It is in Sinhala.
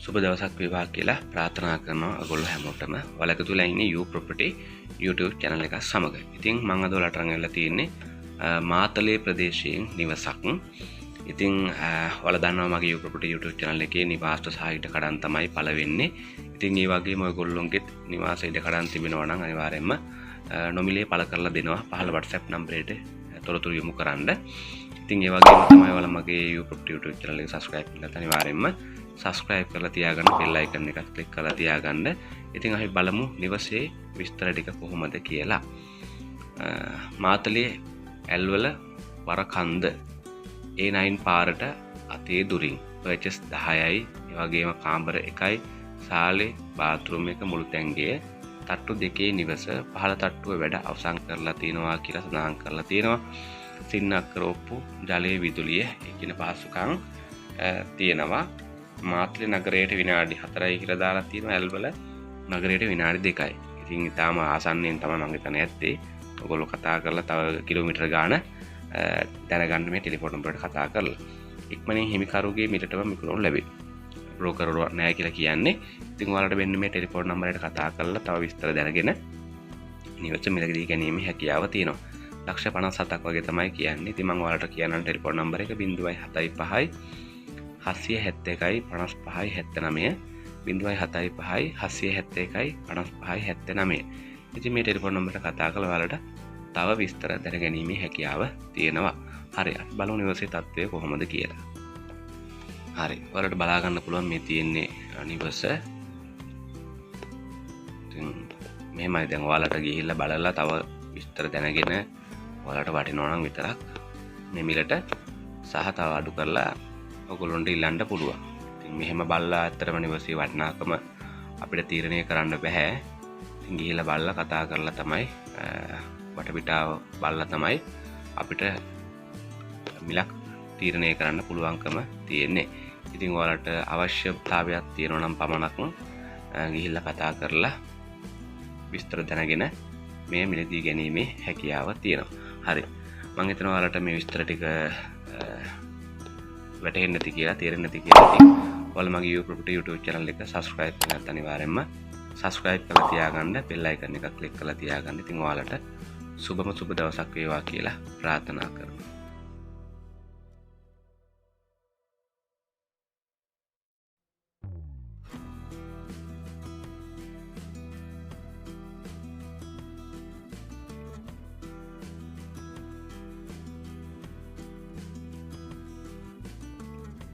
සුබ දවසක් වේවා කියලා ප්‍රාර්ථනා කරනවා ඔයගොල්ලෝ හැමෝටම. ඔයාලා එකතු වෙලා ඉන්නේ You Property YouTube channel එක සමග. ඉතින් මම අද ඔයාලට අරන් ඇවිල්ලා තියෙන්නේ මාතලේ ප්‍රදේශයෙන් නිවසක්. ඉතින් ඔයාලා දන්නවා මගේ You Property YouTube channel එකේ නිවාස සහ ඉඩ කඩන් තමයි පළ වෙන්නේ. ඉතින් ඒ වගේම ඔයගොල්ලොන්ගෙත් නිවාස ඉඩ කඩන් තිබෙනවා නම් අනිවාර්යයෙන්ම නොමිලේ පළ කරලා දෙනවා. පහළ WhatsApp නම්බරයට තොරතුරු යොමු කරන්න. ඉතින් ඒ වගේම තමයි ඔයාලා මගේ You Property YouTube channel එක subscribe කරලා අනිවාර්යයෙන්ම subscribe කරලා තියාගන්න, bell icon එකත් click කරලා තියාගන්න. ඉතින් අපි බලමු නිවසේ විස්තර ටික කොහොමද කියලා. මාතලේ ඇල්වල වරකන්ද A9 පාරට අතේ දුරින් purchase 10යි. ඒ වගේම කාමර 1යි, සාලේ, බාත්රූම් එක, මුළු තැන්ගේ තට්ටු දෙකේ නිවස. පහළ තට්ටුව වැඩ අවසන් කරලා තියෙනවා කියලා සඳහන් කරලා තියෙනවා. සින්නක්කරෝප්පු, ජලයේ, විදුලිය කියන පහසුකම් තියෙනවා. මාතලේ නගරයට විනාඩි 4යි කියලා දාලා තියෙනවා. ඇල්වල නගරයට විනාඩි 2යි. ඉතින් ඊටාම ආසන්නයෙන් තමයි මම හිතන්නේ ඇත්තේ. ඔයගොල්ලෝ කතා කරලා තව කිලෝමීටර ගාන දැනගන්න මේ ටෙලිෆෝන් නම්බරයට කතා කරලා. ඉක්මනින් හිමිකරුගේ මිලටම මිකුණු ලැබේ. බ්‍රෝකර් නැහැ කියලා කියන්නේ. ඉතින් ඔයාලට වෙන්න මේ ටෙලිෆෝන් නම්බරයට කතා කරලා තව විස්තර දැනගෙන නිවස මිලදී ගැනීමේ හැකියාව තියෙනවා. ලක්ෂ 57ක් වගේ තමයි කියන්නේ. ඉතින් මම ඔයාලට කියන්නම් ටෙලිෆෝන් නම්බර එක 075 771යි 55යි 79 075යි 771යි 55යි 79. ඉතින් මේ ටෙලිෆෝන් නම්බරට කතා කරලා ඔයාලට තව විස්තර දැනගැනීමේ හැකියාව තියෙනවා. හරි, අපි බලමු නිවසේ තත්ත්වය කොහොමද කියලා. හරි, ඔයාලට බලා ගන්න පුළුවන් මේ තියෙන්නේ නිවස. ඉතින් මෙහෙමයි. දැන් ඔයාලට ගිහිල්ලා බලලා තව විස්තර දැනගෙන ඔයාලට වටිනවා නම් විතරක් මේ මිලට සහ තව අඩු කරලා ඔයගොල්ලන්ට ඉල්ලන්න පුළුවන්. ඉතින් මෙහෙම බලලා ඇත්තටම නිවසේ වටිනාකම අපිට තීරණය කරන්න බෑ. ඉතින් ගිහිල්ලා බලලා කතා කරලා තමයි වටපිටාව බලලා තමයි අපිට මිලක් තීරණය කරන්න පුළුවන්කම තියෙන්නේ. ඉතින් ඔයාලට අවශ්‍යතාවයක් තියෙනවා නම් පමණක් ගිහිල්ලා කතා කරලා විස්තර දැනගෙන මේ මිලදී ගැනීමේ හැකියාව තියෙනවා. හරි, මම හිතනවා ඔයාලට මේ විස්තර ටික වැටහෙන්නේ නැති කියලා, තේරෙන්නේ නැති කියලා. ඉතින් ඔයාලා මගේ You Property YouTube channel එක subscribe කරලා අනිවාර්යයෙන්ම subscribe කරලා තියාගන්න, bell icon එක click කරලා තියාගන්න. ඉතින් ඔයාලට සුබම සුබ දවසක් වේවා කියලා ප්‍රාර්ථනා කරනවා.